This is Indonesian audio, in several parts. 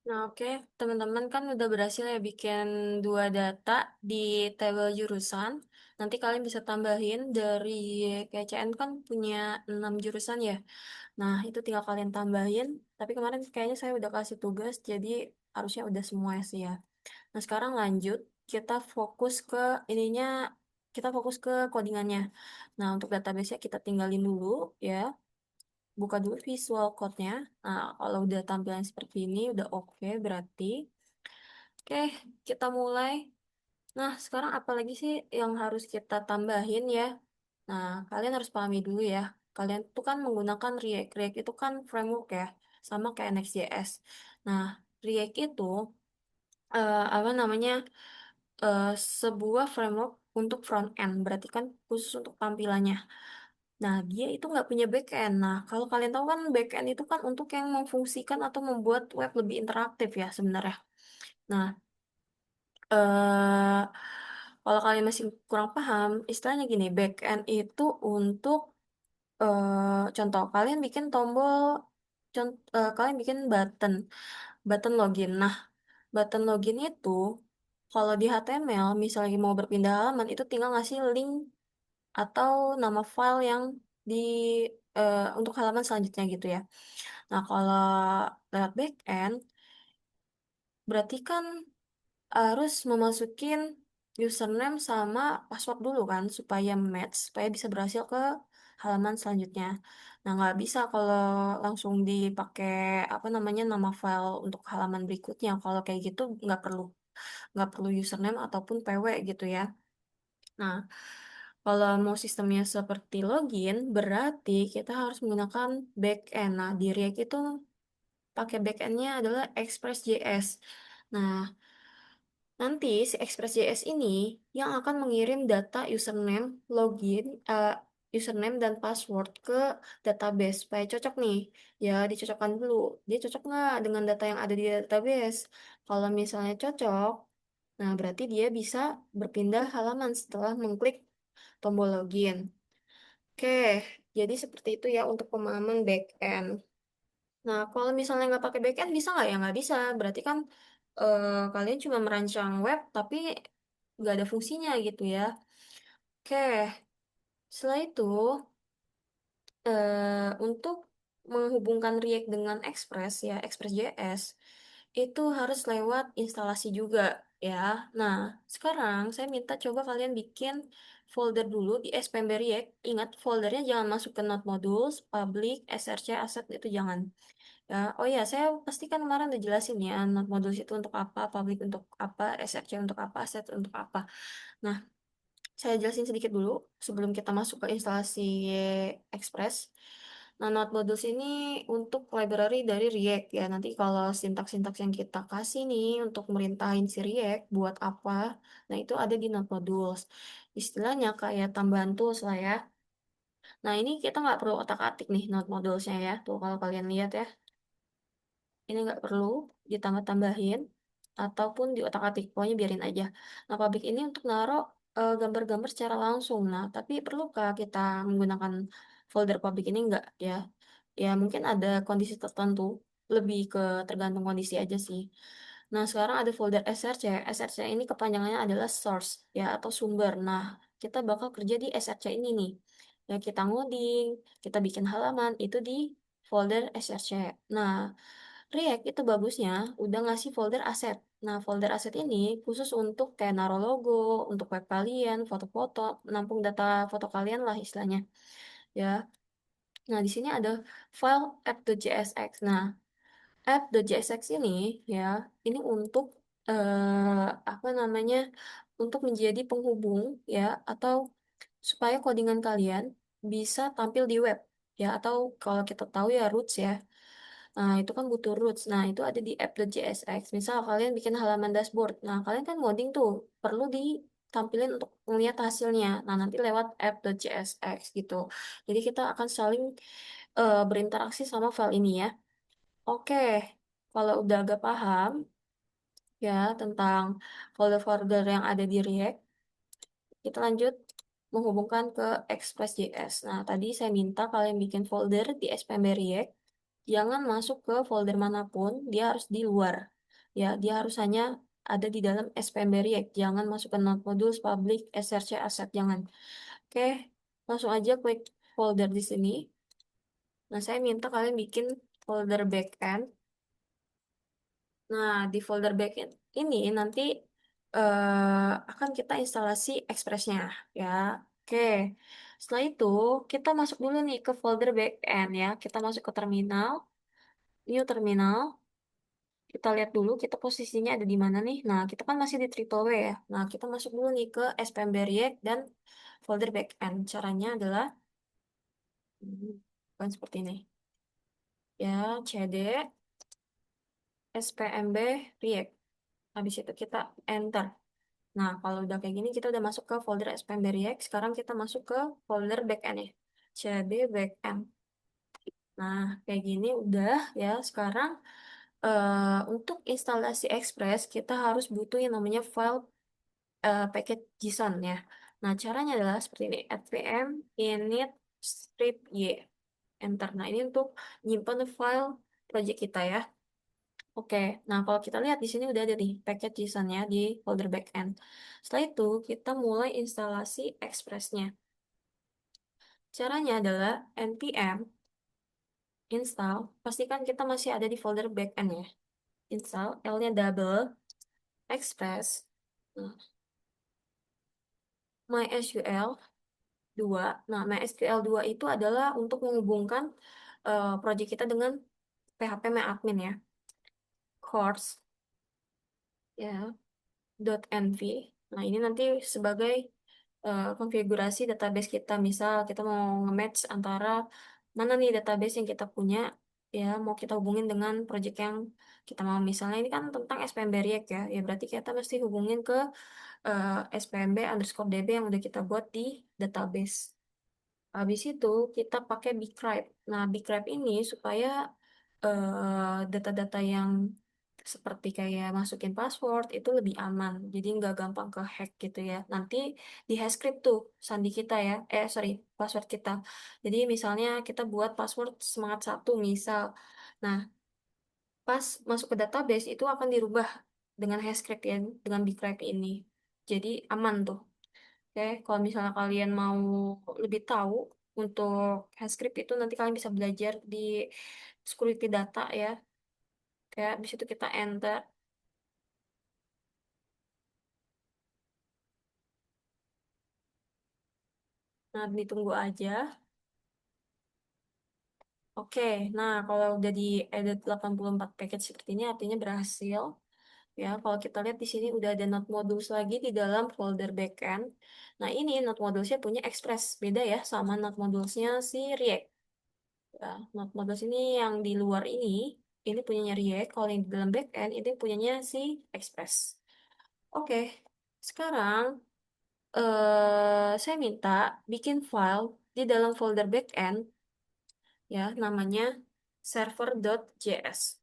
Nah, oke, teman-teman kan udah berhasil ya bikin dua data di tabel jurusan. Nanti kalian bisa tambahin dari KCN kan punya 6 jurusan ya. Nah, itu tinggal kalian tambahin. Tapi kemarin kayaknya saya udah kasih tugas, jadi harusnya udah semua sih ya. Nah, sekarang lanjut. Kita fokus ke ininya, kita fokus ke codingannya. Nah, untuk database-nya kita tinggalin dulu ya. Buka dulu visual code-nya. Nah, kalau udah tampilan seperti ini, udah oke berarti. Oke, kita mulai. Nah, sekarang apa lagi sih yang harus kita tambahin ya? Nah, kalian harus pahami dulu ya. Kalian tuh kan menggunakan React. React itu kan framework ya, sama kayak Next.js. Nah, React itu apa namanya? eh, sebuah framework untuk front end, berarti kan khusus untuk tampilannya. Nah, dia itu nggak punya backend. Nah, kalau kalian tahu kan backend itu kan untuk yang memfungsikan atau membuat web lebih interaktif ya sebenarnya. Nah, eh kalau kalian masih kurang paham, istilahnya gini, backend itu untuk contoh kalian bikin tombol, kalian bikin button login. Nah, button login itu kalau di HTML misalnya mau berpindah halaman itu tinggal ngasih link atau nama file yang di untuk halaman selanjutnya gitu ya. Nah, kalau lewat backend berarti kan harus memasukin username sama password dulu kan supaya match, supaya bisa berhasil ke halaman selanjutnya. Nah, nggak bisa kalau langsung dipakai apa namanya nama file untuk halaman berikutnya. Kalau kayak gitu nggak perlu username ataupun PW gitu ya. Nah, kalau mau sistemnya seperti login, berarti kita harus menggunakan backend. Nah, di React itu pakai backendnya adalah Express.js. Nah, nanti si Express.js ini yang akan mengirim data username, login, username dan password ke database supaya cocok nih. Ya, dicocokkan dulu. Dia cocok nggak dengan data yang ada di database? Kalau misalnya cocok, nah berarti dia bisa berpindah halaman setelah mengklik tombol login. Oke, jadi seperti itu ya untuk pemahaman backend. Nah, kalau misalnya nggak pakai backend bisa nggak ya? Nggak bisa. Berarti kan kalian cuma merancang web tapi nggak ada fungsinya gitu ya. Oke, setelah itu untuk menghubungkan React dengan Express ya, Express.js itu harus lewat instalasi juga ya. Nah, sekarang saya minta coba kalian bikin folder dulu di SPMB React. Ingat foldernya jangan masuk ke Node Modules, Public, SRC, Asset itu jangan. Ya, oh ya, saya pastikan kemarin udah jelasin ya, Node Modules itu untuk apa, Public untuk apa, SRC untuk apa, Asset untuk apa. Nah, saya jelasin sedikit dulu sebelum kita masuk ke instalasi Express. Nah, Node Modules ini untuk library dari React ya. Nanti kalau sintaks-sintaks yang kita kasih nih untuk merintahin si React buat apa, nah itu ada di Node Modules. Istilahnya kayak tambahan tools lah ya. Nah, ini kita nggak perlu otak-atik nih Node Modulesnya ya. Tuh kalau kalian lihat ya. Ini nggak perlu ditambah-tambahin ataupun di otak-atik, pokoknya biarin aja. Nah, public ini untuk naruh gambar-gambar secara langsung. Nah, tapi perlukah kita menggunakan folder public ini enggak ya? Ya, mungkin ada kondisi tertentu, lebih ke tergantung kondisi aja sih. Nah, sekarang ada folder src. src ini kepanjangannya adalah source ya atau sumber. Nah, kita bakal kerja di src ini nih. Ya, kita ngoding, kita bikin halaman itu di folder src. Nah, React itu bagusnya udah ngasih folder aset. Nah, folder aset ini khusus untuk kayak naruh logo, untuk web kalian, foto-foto, menampung data foto kalian lah istilahnya. Ya. Nah, di sini ada file app.jsx. Nah, app.jsx ini ya, ini untuk apa namanya? Untuk menjadi penghubung ya atau supaya codingan kalian bisa tampil di web ya atau kalau kita tahu ya roots ya. Nah, itu kan butuh roots. Nah, itu ada di app.jsx. Misal kalian bikin halaman dashboard. Nah, kalian kan ngoding tuh. Perlu ditampilin untuk melihat hasilnya. Nah, nanti lewat app.jsx gitu. Jadi kita akan saling berinteraksi sama file ini ya. Oke, kalau udah agak paham ya tentang folder-folder yang ada di React, kita lanjut menghubungkan ke Express.js. Nah, tadi saya minta kalian bikin folder di SPMB React. Jangan masuk ke folder manapun, dia harus di luar. Ya, dia harus hanya ada di dalam SPMB React. Jangan masukkan not modules, public, SRC, asset, jangan. Oke, langsung aja klik folder di sini. Nah, saya minta kalian bikin folder backend. Nah, di folder backend ini nanti akan kita instalasi Express-nya, ya. Oke, setelah itu kita masuk dulu nih ke folder backend ya. Kita masuk ke terminal, new terminal. Kita lihat dulu kita posisinya ada di mana nih. Nah, kita kan masih di triple W ya. Nah, kita masuk dulu nih ke SPMB React dan folder backend. Caranya adalah bukan seperti ini. Ya, cd SPMB React. Habis itu kita enter. Nah, kalau udah kayak gini, kita udah masuk ke folder SPMB React. Sekarang kita masuk ke folder backend ya. cd backend. Nah, kayak gini udah ya. Sekarang untuk instalasi Express, kita harus butuh yang namanya file package JSON ya. Nah, caranya adalah seperti ini. npm init strip y. Enter. Nah, ini untuk nyimpan file project kita ya. Oke, nah kalau kita lihat di sini udah ada nih package JSON-nya di folder backend. Setelah itu, kita mulai instalasi Express-nya. Caranya adalah npm install, pastikan kita masih ada di folder backend ya. Install, L-nya double, Express, nah, MySQL 2. Nah, MySQL 2 itu adalah untuk menghubungkan project kita dengan PHP MyAdmin ya. Course, ya. .nv. Nah, ini nanti sebagai konfigurasi database kita. Misal kita mau nge-match antara mana nih database yang kita punya, ya mau kita hubungin dengan project yang kita mau. Misalnya ini kan tentang SPMB React ya. Ya berarti kita mesti hubungin ke SPMB underscore DB yang udah kita buat di database. Habis itu kita pakai Bcrypt. Nah, Bcrypt ini supaya data-data yang seperti kayak masukin password itu lebih aman. Jadi nggak gampang ke hack gitu ya. Nanti di Hashscript tuh sandi kita ya. Sorry, password kita. Jadi misalnya kita buat password semangat satu misal. Nah, pas masuk ke database itu akan dirubah dengan Hashscript ya, dengan Bcrypt ini. Jadi aman tuh. Oke, kalau misalnya kalian mau lebih tahu untuk Hashscript itu nanti kalian bisa belajar di security data ya. Kayak habis itu kita enter. Nah, ditunggu aja. Oke, nah kalau udah di edit 84 package seperti ini artinya berhasil. Ya, kalau kita lihat di sini udah ada node modules lagi di dalam folder backend. Nah, ini node modulesnya punya Express. Beda ya sama node modulesnya si React. Ya, node modules ini yang di luar ini punyanya React. Kalau yang di dalam backend, ini punyanya si Express. Oke, sekarang saya minta bikin file di dalam folder backend ya namanya server.js.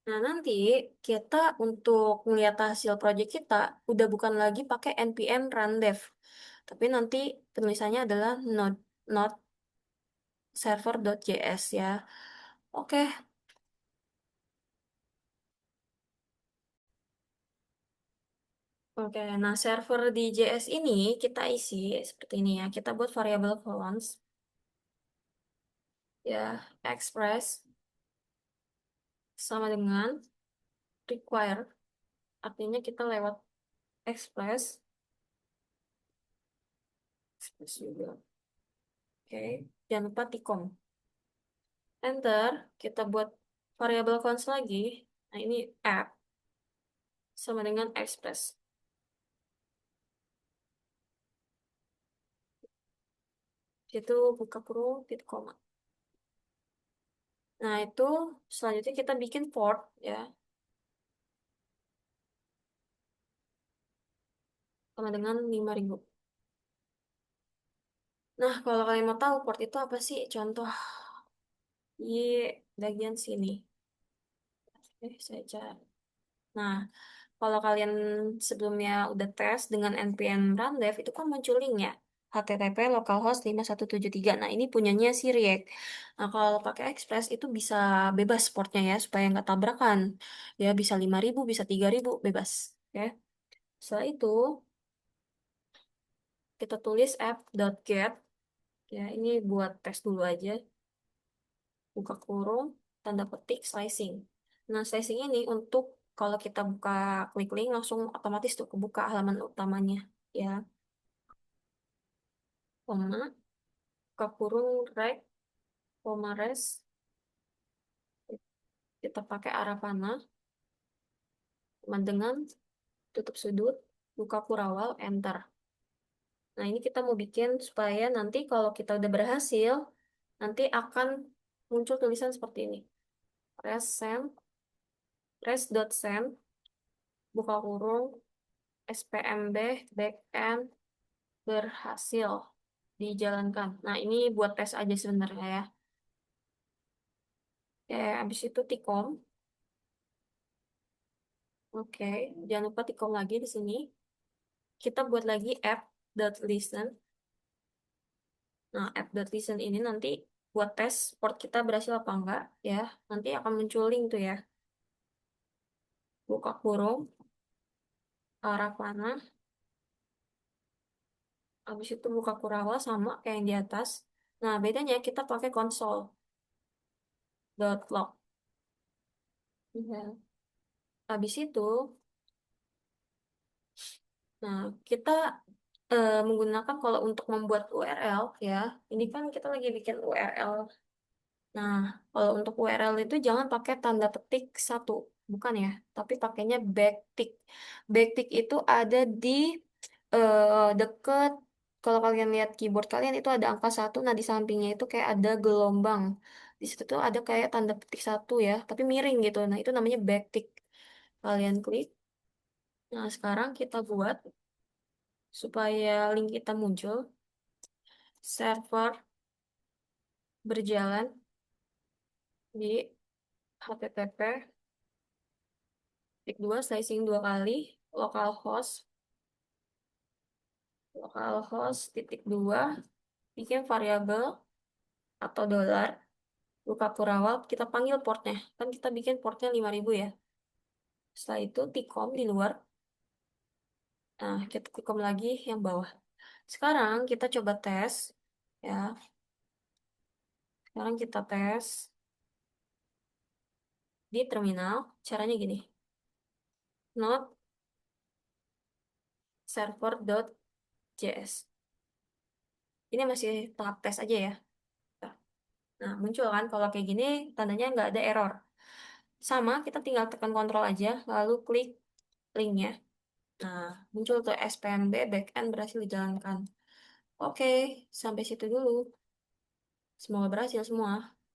Nah, nanti kita untuk melihat hasil project kita udah bukan lagi pakai npm run dev, tapi nanti tulisannya adalah node server.js ya. Oke, oke. Nah, server di JS ini kita isi seperti ini ya. Kita buat variable columns ya, express sama dengan require. Artinya kita lewat express, express juga. Oke, jangan lupa tikom. Enter, kita buat variable const lagi. Nah, ini app sama dengan express. Itu buka kurung, titik koma. Nah, itu selanjutnya kita bikin port ya, sama dengan 5000. Nah, kalau kalian mau tahu port itu apa sih? Contoh di bagian sini. Saya cari. Nah, kalau kalian sebelumnya udah tes dengan npm rundev, itu kan muncul link ya. HTTP localhost 5173. Nah, ini punyanya si React. Nah, kalau pakai Express itu bisa bebas portnya ya, supaya nggak tabrakan. Ya, bisa 5.000, bisa 3.000, bebas. Ya. Setelah itu, kita tulis app.get. Ya, ini buat tes dulu aja. Buka kurung, tanda petik, slicing. Nah, slicing ini untuk kalau kita buka klik link, langsung otomatis tuh kebuka halaman utamanya. Ya, koma, buka kurung, rect, koma, res, kita pakai arah panah, sama dengan tutup sudut, buka kurawal, enter. Nah, ini kita mau bikin supaya nanti kalau kita udah berhasil, nanti akan muncul tulisan seperti ini. Res send, res.send, buka kurung, SPMB, backend, berhasil dijalankan. Nah, ini buat tes aja sebenarnya ya. Oke, habis itu tikom. Oke, jangan lupa tikom lagi di sini. Kita buat lagi app.listen. Nah, app.listen ini nanti buat tes port kita berhasil apa enggak ya. Nanti akan muncul link tuh ya. Buka kurung, arah panah. Habis itu buka kurawal sama kayak yang di atas. Nah, bedanya kita pakai console.log. Ya. Habis itu, nah kita menggunakan kalau untuk membuat URL ya, ini kan kita lagi bikin URL. Nah, kalau untuk URL itu jangan pakai tanda petik satu, bukan ya, tapi pakainya backtick. Backtick itu ada di deket, kalau kalian lihat keyboard kalian itu ada angka satu, nah di sampingnya itu kayak ada gelombang. Di situ tuh ada kayak tanda petik satu ya, tapi miring gitu. Nah, itu namanya backtick. Kalian klik. Nah, sekarang kita buat supaya link kita muncul. Server berjalan di HTTP titik dua slicing dua kali localhost titik dua bikin variabel atau dolar buka kurawal kita panggil portnya kan kita bikin portnya 5.000 ya. Setelah itu tikom di luar. Nah, kita tikom lagi yang bawah. Sekarang kita coba tes ya. Sekarang kita tes di terminal. Caranya gini. Node server.js. Ini masih tahap tes aja ya. Nah, muncul kan kalau kayak gini tandanya nggak ada error. Sama, kita tinggal tekan kontrol aja, lalu klik linknya. Nah, muncul tuh SPMB backend berhasil dijalankan. Oke, sampai situ dulu. Semoga berhasil semua.